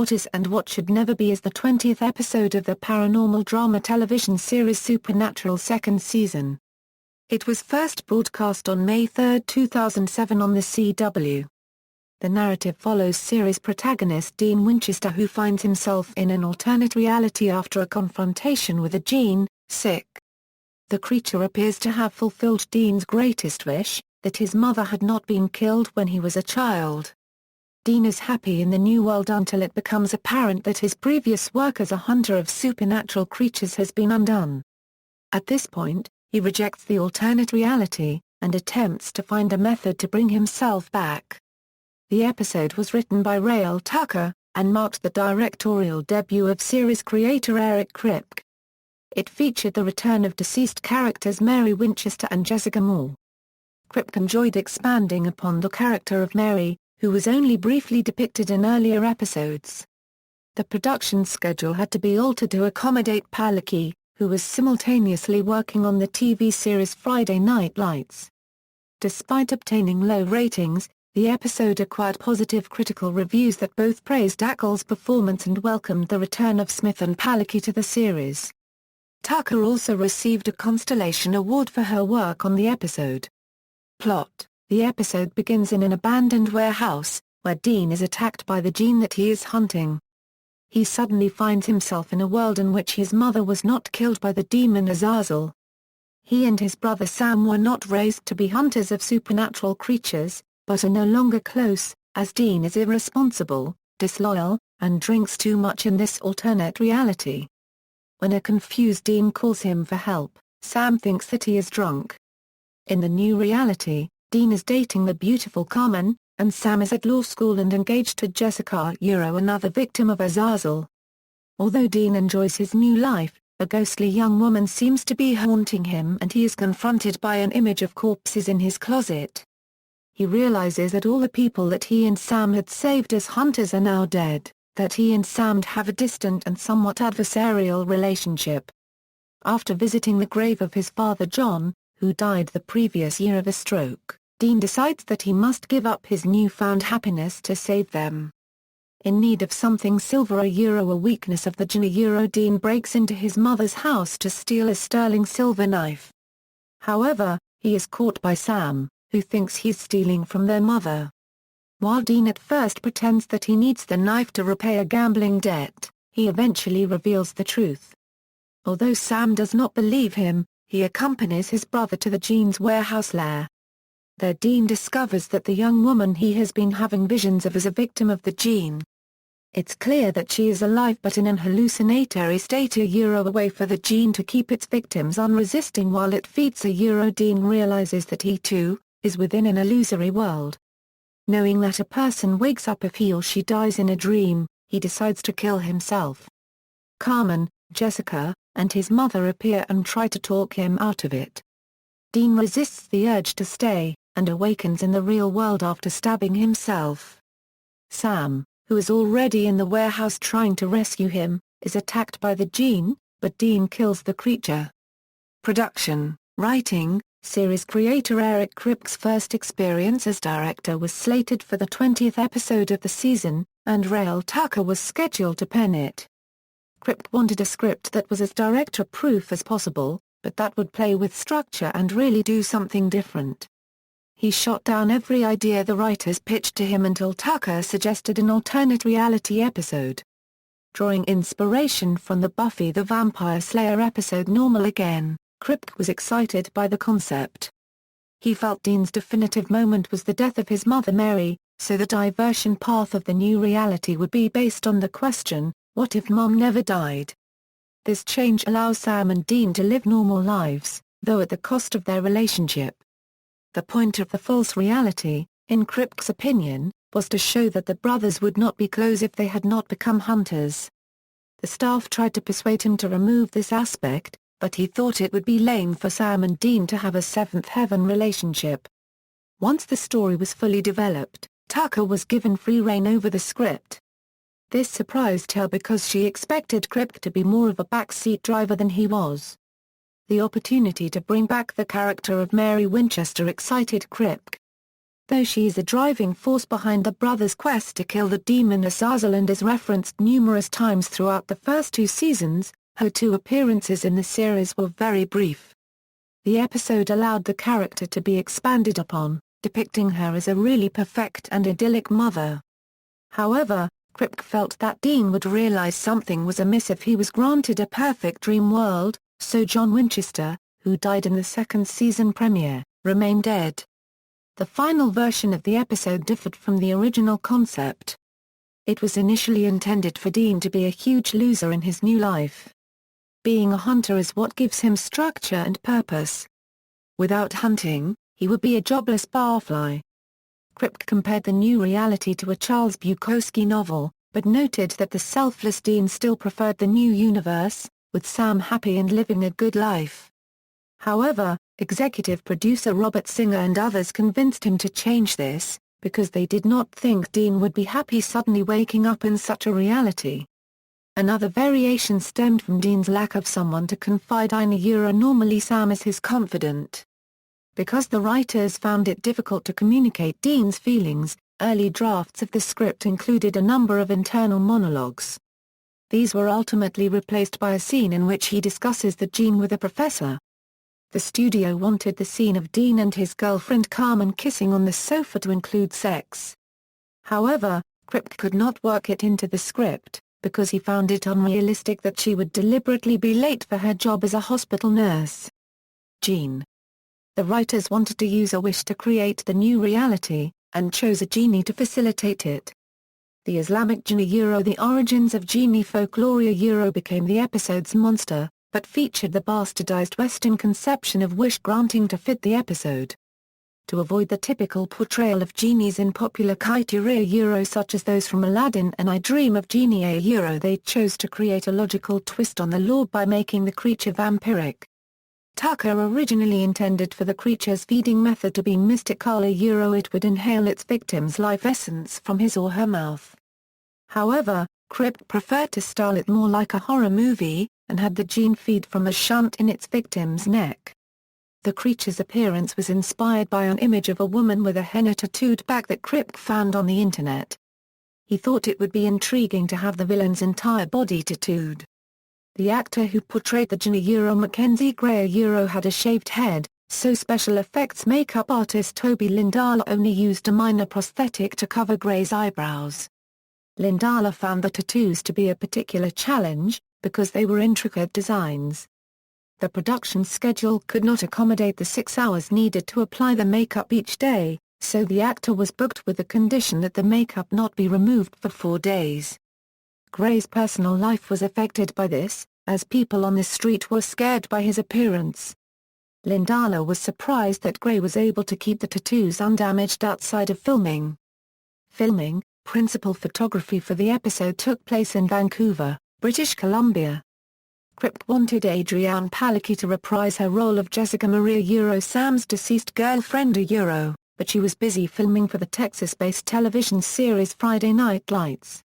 What Is and What Should Never Be is the 20th episode of the paranormal drama television series Supernatural second season. It was first broadcast on May 3, 2007 on the CW. The narrative follows series protagonist Dean Winchester, who finds himself in an alternate reality after a confrontation with a djinn, sick. The creature appears to have fulfilled Dean's greatest wish, that his mother had not been killed when he was a child. Dean is happy in the new world until it becomes apparent that his previous work as a hunter of supernatural creatures has been undone. At this point, he rejects the alternate reality, and attempts to find a method to bring himself back. The episode was written by Raelle Tucker, and marked the directorial debut of series creator Eric Kripke. It featured the return of deceased characters Mary Winchester and Jessica Moore. Kripke enjoyed expanding upon the character of Mary, who was only briefly depicted in earlier episodes. The production schedule had to be altered to accommodate Palicki, who was simultaneously working on the TV series Friday Night Lights. Despite obtaining low ratings, the episode acquired positive critical reviews that both praised Ackles' performance and welcomed the return of Smith and Palicki to the series. Tucker also received a Constellation Award for her work on the episode. Plot: the episode begins in an abandoned warehouse, where Dean is attacked by the djinn that he is hunting. He suddenly finds himself in a world in which his mother was not killed by the demon Azazel. He and his brother Sam were not raised to be hunters of supernatural creatures, but are no longer close, as Dean is irresponsible, disloyal, and drinks too much in this alternate reality. When a confused Dean calls him for help, Sam thinks that he is drunk. In the new reality, Dean is dating the beautiful Carmen, and Sam is at law school and engaged to Jessica, another victim of Azazel. Although Dean enjoys his new life, a ghostly young woman seems to be haunting him, and he is confronted by an image of corpses in his closet. He realizes that all the people that he and Sam had saved as hunters are now dead, that he and Sam have a distant and somewhat adversarial relationship. After visiting the grave of his father John, who died the previous year of a stroke, Dean decides that he must give up his newfound happiness to save them. In need of something silver, a weakness of the djinn, Dean breaks into his mother's house to steal a sterling silver knife. However, he is caught by Sam, who thinks he's stealing from their mother. While Dean at first pretends that he needs the knife to repay a gambling debt, he eventually reveals the truth. Although Sam does not believe him, he accompanies his brother to the djinn's warehouse lair. There Dean discovers that the young woman he has been having visions of is a victim of the djinn. It's clear that she is alive but in an hallucinatory state, a way for the djinn to keep its victims unresisting while it feeds a Dean realizes that he too is within an illusory world. Knowing that a person wakes up if he or she dies in a dream, he decides to kill himself. Carmen, Jessica, and his mother appear and try to talk him out of it. Dean resists the urge to stay, and awakens in the real world after stabbing himself. Sam, who is already in the warehouse trying to rescue him, is attacked by the djinn, but Dean kills the creature. Production, writing, series creator Eric Kripke's first experience as director was slated for the 20th episode of the season, and Raelle Tucker was scheduled to pen it. Kripke wanted a script that was as director-proof as possible, but that would play with structure and really do something different. He shot down every idea the writers pitched to him until Tucker suggested an alternate reality episode. Drawing inspiration from the Buffy the Vampire Slayer episode Normal Again, Kripke was excited by the concept. He felt Dean's definitive moment was the death of his mother Mary, so the diversion path of the new reality would be based on the question, what if Mom never died? This change allows Sam and Dean to live normal lives, though at the cost of their relationship. The point of the false reality, in Kripke's opinion, was to show that the brothers would not be close if they had not become hunters. The staff tried to persuade him to remove this aspect, but he thought it would be lame for Sam and Dean to have a seventh heaven relationship. Once the story was fully developed, Tucker was given free rein over the script. This surprised her because she expected Kripke to be more of a backseat driver than he was. The opportunity to bring back the character of Mary Winchester excited Kripke. though she is a driving force behind the brothers' quest to kill the demon Azazel and is referenced numerous times throughout the first 2 seasons, her 2 appearances in the series were very brief. The episode allowed the character to be expanded upon, depicting her as a really perfect and idyllic mother. However, Kripke felt that Dean would realize something was amiss if he was granted a perfect dream world, so John Winchester, who died in the 2nd season premiere, remained dead. The final version of the episode differed from the original concept. It was initially intended for Dean to be a huge loser in his new life. Being a hunter is what gives him structure and purpose. Without hunting, he would be a jobless barfly. Kripke compared the new reality to a Charles Bukowski novel, but noted that the selfless Dean still preferred the new universe, with Sam happy and living a good life. However, executive producer Robert Singer and others convinced him to change this, because they did not think Dean would be happy suddenly waking up in such a reality. Another variation stemmed from Dean's lack of someone to confide in. Normally Sam is his confidant. Because the writers found it difficult to communicate Dean's feelings, early drafts of the script included a number of internal monologues. These were ultimately replaced by a scene in which he discusses the djinn with a professor. The studio wanted the scene of Dean and his girlfriend Carmen kissing on the sofa to include sex. However, Kripke could not work it into the script, because he found it unrealistic that she would deliberately be late for her job as a hospital nurse. Djinn. The writers wanted to use a wish to create the new reality, and chose a genie to facilitate it. The Islamic jinn. The origins of genie folklore became the episode's monster, but featured the bastardized Western conception of wish-granting to fit the episode. To avoid the typical portrayal of genies in popular culture such as those from Aladdin and I Dream of Jeannie they chose to create a logical twist on the lore by making the creature vampiric. Tucker originally intended for the creature's feeding method to be mystical. It would inhale its victim's life essence from his or her mouth. However, Kripke preferred to style it more like a horror movie, and had the djinn feed from a shunt in its victim's neck. The creature's appearance was inspired by an image of a woman with a henna tattooed back that Kripke found on the internet. He thought it would be intriguing to have the villain's entire body tattooed. The actor who portrayed the djinn Mackenzie Gray had a shaved head, so special effects makeup artist Toby Lindala only used a minor prosthetic to cover Gray's eyebrows. Lindala found the tattoos to be a particular challenge, because they were intricate designs. The production schedule could not accommodate the 6 hours needed to apply the makeup each day, so the actor was booked with the condition that the makeup not be removed for 4 days. Gray's personal life was affected by this, as people on the street were scared by his appearance. Lindala was surprised that Gray was able to keep the tattoos undamaged outside of filming. Principal photography for the episode took place in Vancouver, British Columbia. Kripke wanted Adrianne Palicki to reprise her role of Jessica Maria Sam's deceased girlfriend but she was busy filming for the Texas-based television series Friday Night Lights.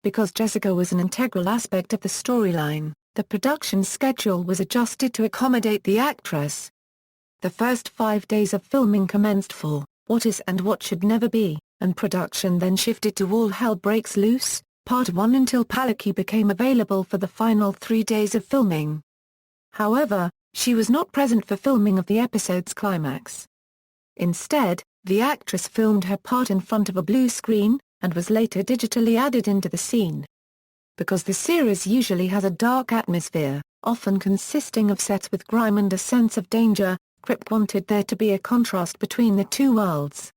Because Jessica was an integral aspect of the storyline, the production schedule was adjusted to accommodate the actress. The first 5 days of filming commenced for What Is and What Should Never Be, and production then shifted to All Hell Breaks Loose, Part 1 until Palicki became available for the final 3 days of filming. However, she was not present for filming of the episode's climax. Instead, the actress filmed her part in front of a blue screen, and was later digitally added into the scene. Because the series usually has a dark atmosphere, often consisting of sets with grime and a sense of danger, Kripke wanted there to be a contrast between the two worlds.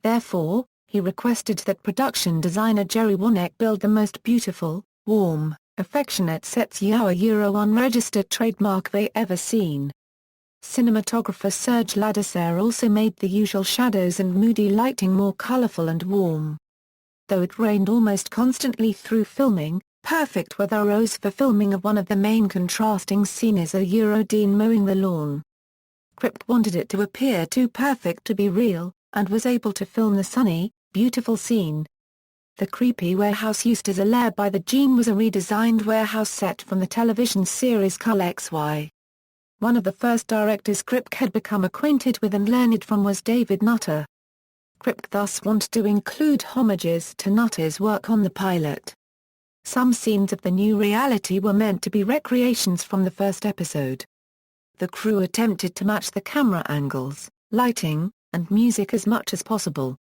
Therefore, he requested that production designer Jerry Warneck build the most beautiful, warm, affectionate sets unregistered trademark they ever seen. Cinematographer Serge Ladisser also made the usual shadows and moody lighting more colorful and warm. Though it rained almost constantly through filming, perfect weather arose for filming of one of the main contrasting scenes Dean mowing the lawn. Kripke wanted it to appear too perfect to be real, and was able to film the sunny, beautiful scene. The creepy warehouse used as a lair by the djinn was a redesigned warehouse set from the television series Cull XY. One of the first directors Kripke had become acquainted with and learned from was David Nutter. Kripke thus wanted to include homages to Nutter's work on the pilot. Some scenes of the new reality were meant to be recreations from the first episode. The crew attempted to match the camera angles, lighting, and music as much as possible.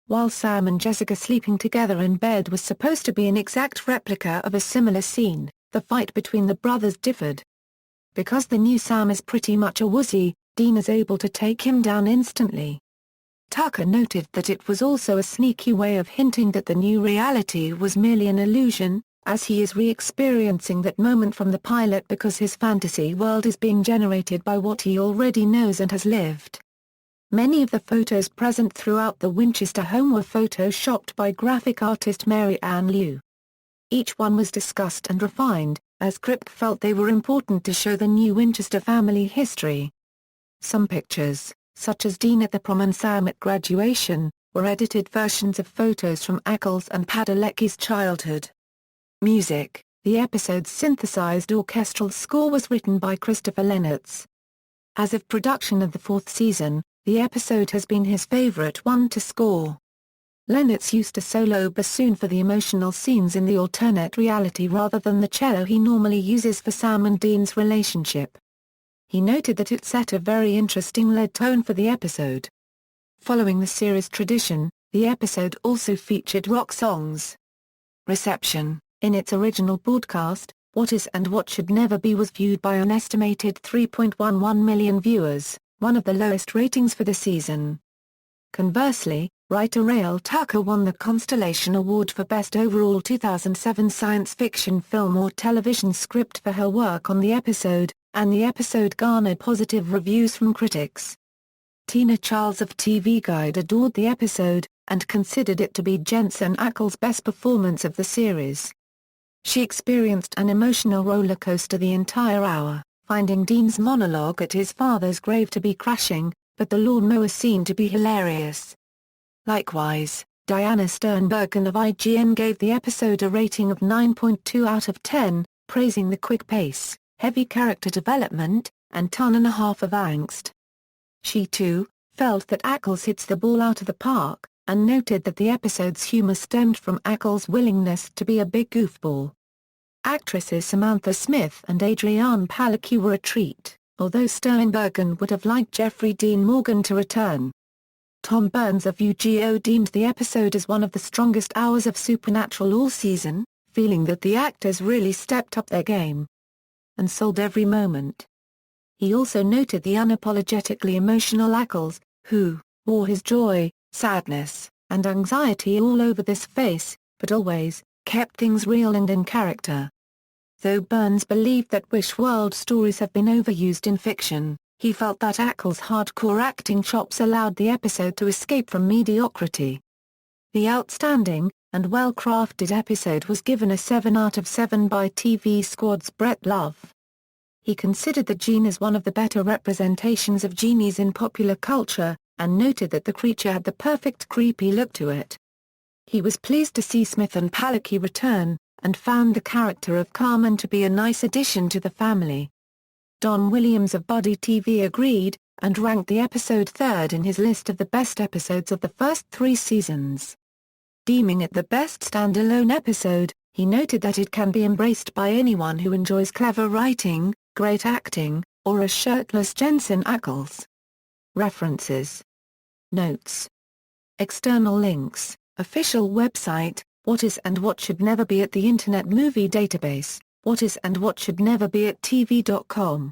While Sam and Jessica sleeping together in bed was supposed to be an exact replica of a similar scene, the fight between the brothers differed. Because the new Sam is pretty much a wussy, Dean is able to take him down instantly. Tucker noted that it was also a sneaky way of hinting that the new reality was merely an illusion, as he is re-experiencing that moment from the pilot because his fantasy world is being generated by what he already knows and has lived. Many of the photos present throughout the Winchester home were photoshopped by graphic artist Mary Liu. Each one was discussed and refined, as Kripke felt they were important to show the new Winchester family history. Some pictures, such as Dean at the prom and Sam at graduation, were edited versions of photos from Ackles and Palicki's childhood. Music: the episode's synthesized orchestral score was written by Christopher Lennertz. As of production of the fourth season, the episode has been his favorite one to score. Lennertz used a solo bassoon for the emotional scenes in the alternate reality rather than the cello he normally uses for Sam and Dean's relationship. He noted that it set a very interesting lead tone for the episode. Following the series tradition, the episode also featured rock songs. Reception: in its original broadcast, What Is and What Should Never Be was viewed by an estimated 3.11 million viewers, one of the lowest ratings for the season. Conversely, writer Raelle Tucker won the Constellation Award for Best Overall 2007 Science Fiction Film or Television Script for her work on the episode, and the episode garnered positive reviews from critics. Tina Charles of TV Guide adored the episode, and considered it to be Jensen Ackles' best performance of the series. She experienced an emotional roller coaster the entire hour, finding Dean's monologue at his father's grave to be crashing, but the lawnmower scene to be hilarious. Likewise, Diana Sternbergen of IGN gave the episode a rating of 9.2 out of 10, praising the quick pace, heavy character development, and ton-and-a-half of angst. She too felt that Ackles hits the ball out of the park, and noted that the episode's humor stemmed from Ackles' willingness to be a big goofball. Actresses Samantha Smith and Adrianne Palicki were a treat, although Sternbergen would have liked Jeffrey Dean Morgan to return. Tom Burns of UGO deemed the episode as one of the strongest hours of Supernatural all season, feeling that the actors really stepped up their game and sold every moment. He also noted the unapologetically emotional Ackles, who wore his joy, sadness, and anxiety all over this face, but always kept things real and in character. Though Burns believed that Wish World stories have been overused in fiction, he felt that Ackles' hardcore acting chops allowed the episode to escape from mediocrity. The outstanding, and well-crafted episode was given a 7 out of 7 by TV Squad's Brett Love. He considered the djinn as one of the better representations of genies in popular culture, and noted that the creature had the perfect creepy look to it. He was pleased to see Smith and Palicki return, and found the character of Carmen to be a nice addition to the family. Don Williams of Buddy TV agreed, and ranked the episode third in his list of the best episodes of the first 3 seasons. Deeming it the best standalone episode, he noted that it can be embraced by anyone who enjoys clever writing, great acting, or a shirtless Jensen Ackles. References. Notes. External links, official website, What Is and What Should Never Be at the Internet Movie Database, What Is and What Should Never Be at TV.com.